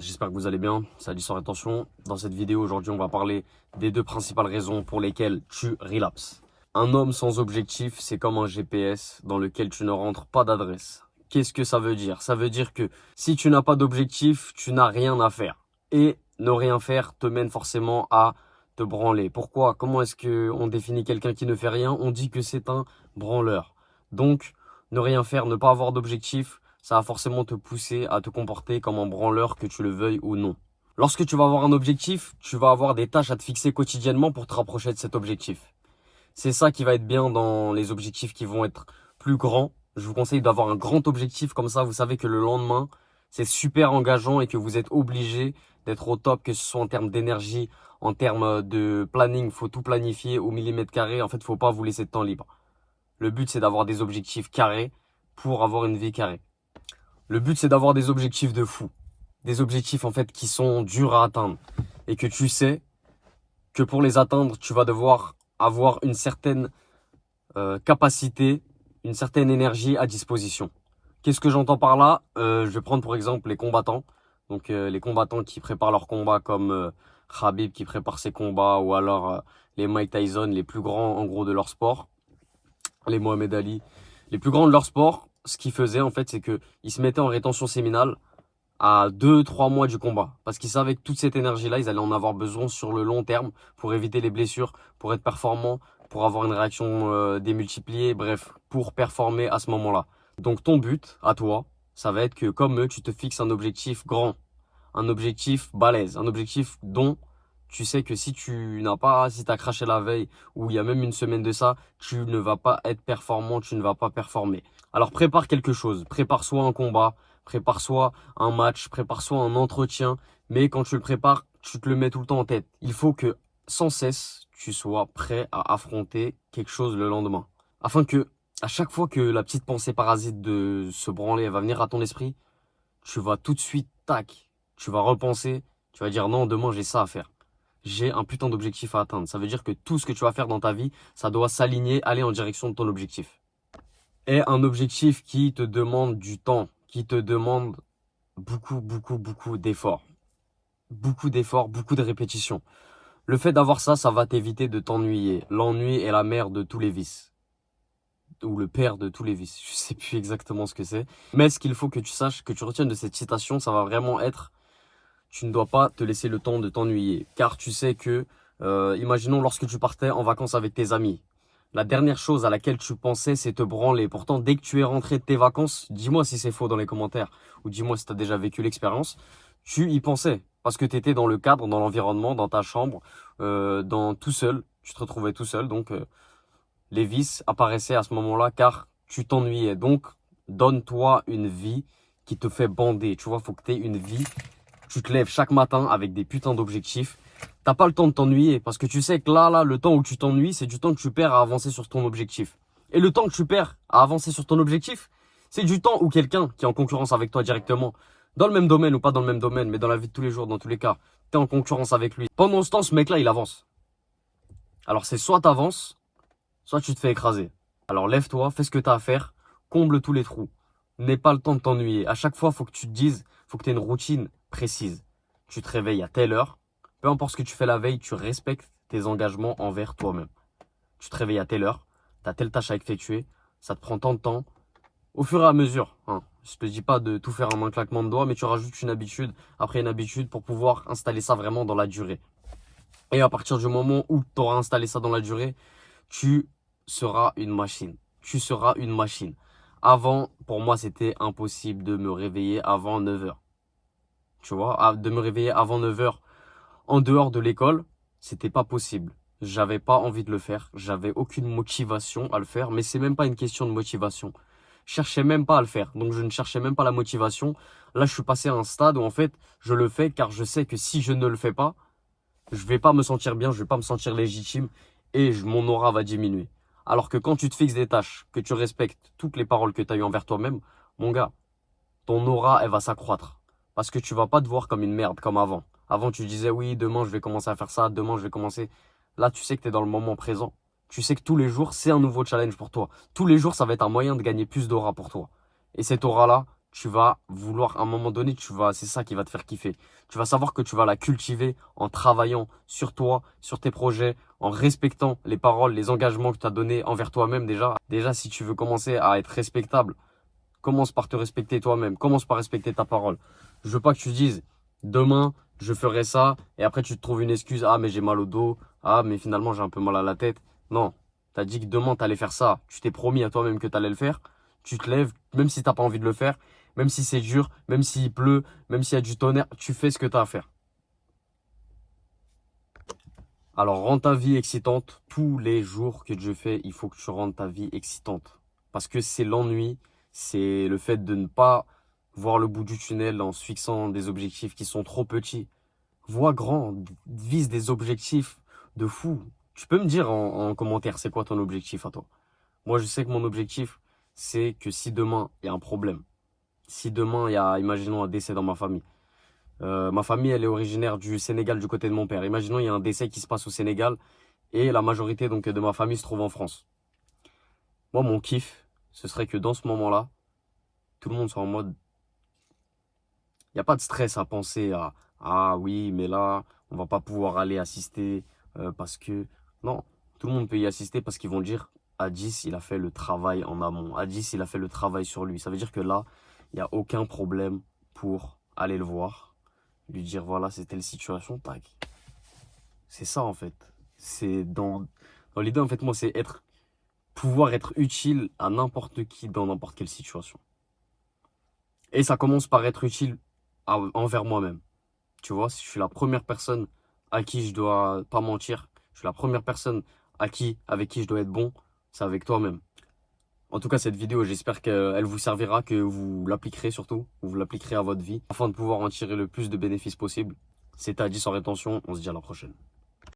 j'espère que vous allez bien, salut sans rétention. Dans cette vidéo aujourd'hui on va parler des deux principales raisons pour lesquelles tu relapses. Un homme sans objectif, c'est comme un GPS dans lequel tu ne rentres pas d'adresse. Qu'est-ce que ça veut dire? Ça veut dire que si tu n'as pas d'objectif, tu n'as rien à faire. Et ne rien faire te mène forcément à te branler. Pourquoi? Comment est-ce qu'on définit quelqu'un qui ne fait rien? On dit que c'est un branleur. Donc, ne rien faire, ne pas avoir d'objectif, ça va forcément te pousser à te comporter comme un branleur, que tu le veuilles ou non. Lorsque tu vas avoir un objectif, tu vas avoir des tâches à te fixer quotidiennement pour te rapprocher de cet objectif. C'est ça qui va être bien dans les objectifs qui vont être plus grands. Je vous conseille d'avoir un grand objectif, comme ça vous savez que le lendemain, c'est super engageant et que vous êtes obligé d'être au top, que ce soit en termes d'énergie, en termes de planning, faut tout planifier au millimètre carré. En fait, faut pas vous laisser de temps libre. Le but, c'est d'avoir des objectifs carrés pour avoir une vie carrée. Le but, c'est d'avoir des objectifs de fou. Des objectifs, en fait, qui sont durs à atteindre. Et que tu sais que pour les atteindre, tu vas devoir avoir une certaine capacité, une certaine énergie à disposition. Qu'est-ce que j'entends par là? Je vais prendre pour exemple les combattants. Donc les combattants qui préparent leurs combats comme Khabib qui prépare ses combats, ou alors les Mike Tyson, les plus grands en gros de leur sport, les Mohamed Ali, les plus grands de leur sport. Ce qu'ils faisaient en fait, c'est que ils se mettaient en rétention séminale à 2, 3 mois du combat. Parce qu'ils savaient que toute cette énergie-là, ils allaient en avoir besoin sur le long terme pour éviter les blessures, pour être performants, pour avoir une réaction démultipliée, bref, pour performer à ce moment-là. Donc ton but, à toi, ça va être que comme eux, tu te fixes un objectif grand, un objectif balèze, un objectif dont tu sais que si tu n'as pas, si tu as craché la veille, ou il y a même une semaine de ça, tu ne vas pas être performant, tu ne vas pas performer. Alors prépare quelque chose, prépare soit un combat, prépare soit un match, prépare soit un entretien, mais quand tu le prépares, tu te le mets tout le temps en tête. Il faut que sans cesse, tu sois prêt à affronter quelque chose le lendemain. Afin que, à chaque fois que la petite pensée parasite de se branler, elle va venir à ton esprit, tu vas tout de suite, tac, tu vas repenser, tu vas dire non, demain j'ai ça à faire. J'ai un putain d'objectif à atteindre. Ça veut dire que tout ce que tu vas faire dans ta vie, ça doit s'aligner, aller en direction de ton objectif. Et un objectif qui te demande du temps, qui te demande beaucoup d'efforts. Beaucoup d'efforts, beaucoup de répétitions. Le fait d'avoir ça, ça va t'éviter de t'ennuyer. L'ennui est la mère de tous les vices. Ou le père de tous les vices. Je sais plus exactement ce que c'est. Mais ce qu'il faut que tu saches, que tu retiennes de cette citation, ça va vraiment être: tu ne dois pas te laisser le temps de t'ennuyer. Car tu sais que, imaginons lorsque tu partais en vacances avec tes amis. La dernière chose à laquelle tu pensais, c'est te branler. Pourtant, dès que tu es rentré de tes vacances, dis-moi si c'est faux dans les commentaires, ou dis-moi si tu as déjà vécu l'expérience, tu y pensais. Parce que tu étais dans le cadre, dans l'environnement, dans ta chambre, dans tout seul. Tu te retrouvais tout seul, donc les vices apparaissaient à ce moment-là car tu t'ennuyais. Donc, donne-toi une vie qui te fait bander. Tu vois, faut que tu aies une vie. Tu te lèves chaque matin avec des putains d'objectifs. T'as pas le temps de t'ennuyer parce que tu sais que là, le temps où tu t'ennuies, c'est du temps que tu perds à avancer sur ton objectif. Et le temps que tu perds à avancer sur ton objectif, c'est du temps où quelqu'un qui est en concurrence avec toi directement, dans le même domaine ou pas dans le même domaine, mais dans la vie de tous les jours, dans tous les cas, t'es en concurrence avec lui. Pendant ce temps, ce mec-là, il avance. Alors c'est soit t'avances, soit tu te fais écraser. Alors lève-toi, fais ce que t'as à faire, comble tous les trous. N'aie pas le temps de t'ennuyer. À chaque fois, faut que tu te dises, faut que tu aies une routine précise. Tu te réveilles à telle heure. Peu importe ce que tu fais la veille, tu respectes tes engagements envers toi-même. Tu te réveilles à telle heure, tu as telle tâche à effectuer, ça te prend tant de temps. Au fur et à mesure, hein. Je te dis pas de tout faire en un claquement de doigts, mais tu rajoutes une habitude après une habitude pour pouvoir installer ça vraiment dans la durée. Et à partir du moment où tu auras installé ça dans la durée, tu seras une machine. Tu seras une machine. Avant, pour moi, c'était impossible de me réveiller avant 9 heures. Tu vois, de me réveiller avant 9 heures en dehors de l'école, c'était pas possible. J'avais pas envie de le faire. J'avais aucune motivation à le faire. Mais c'est même pas une question de motivation. Je cherchais même pas à le faire. Donc je ne cherchais même pas la motivation. Là, je suis passé à un stade où en fait, je le fais car je sais que si je ne le fais pas, je vais pas me sentir bien, je vais pas me sentir légitime et mon aura va diminuer. Alors que quand tu te fixes des tâches, que tu respectes toutes les paroles que tu as eues envers toi-même, mon gars, ton aura, elle va s'accroître. Parce que tu vas pas te voir comme une merde, comme avant. Avant, tu disais, oui, demain, je vais commencer à faire ça, demain, je vais commencer. Là, tu sais que tu es dans le moment présent. Tu sais que tous les jours, c'est un nouveau challenge pour toi. Tous les jours, ça va être un moyen de gagner plus d'aura pour toi. Et cette aura-là, tu vas vouloir, à un moment donné, c'est ça qui va te faire kiffer. Tu vas savoir que tu vas la cultiver en travaillant sur toi, sur tes projets, en respectant les paroles, les engagements que tu as donnés envers toi-même déjà. Déjà, si tu veux commencer à être respectable, commence par te respecter toi-même. Commence par respecter ta parole. Je veux pas que tu dises, demain, je ferai ça, et après tu te trouves une excuse. Ah, mais j'ai mal au dos. Ah, mais finalement, j'ai un peu mal à la tête. Non. T'as dit que demain, t'allais faire ça. Tu t'es promis à toi-même que t'allais le faire. Tu te lèves, même si t'as pas envie de le faire, même si c'est dur, même s'il pleut, même s'il y a du tonnerre, tu fais ce que t'as à faire. Alors, rends ta vie excitante. Tous les jours que Dieu fait, il faut que tu rendes ta vie excitante. Parce que c'est l'ennui, c'est le fait de ne pas voir le bout du tunnel en se fixant des objectifs qui sont trop petits. Vois grand, vise des objectifs de fou. Tu peux me dire en commentaire, c'est quoi ton objectif à toi? Moi, je sais que mon objectif, c'est que si demain, il y a un problème, si demain, il y a, imaginons, un décès dans ma famille, elle est originaire du Sénégal du côté de mon père. Imaginons, il y a un décès qui se passe au Sénégal et la majorité donc de ma famille se trouve en France. Moi, mon kiff, ce serait que dans ce moment-là, tout le monde soit en mode, il n'y a pas de stress à penser à, ah oui, mais là, on va pas pouvoir aller assister parce que, non, tout le monde peut y assister parce qu'ils vont dire, Adis, il a fait le travail en amont. Adis, il a fait le travail sur lui. Ça veut dire que là, il n'y a aucun problème pour aller le voir, lui dire, voilà, c'est telle situation, tac. C'est ça, en fait. C'est dans l'idée, en fait, moi, c'est pouvoir être utile à n'importe qui dans n'importe quelle situation. Et ça commence par être utile envers moi-même. Tu vois, si je suis la première personne à qui je dois pas mentir, je suis la première personne avec qui je dois être bon, c'est avec toi-même. En tout cas, cette vidéo, j'espère qu'elle vous servira, que vous l'appliquerez surtout, vous l'appliquerez à votre vie, afin de pouvoir en tirer le plus de bénéfices possible. C'était Adi sans rétention, on se dit à la prochaine.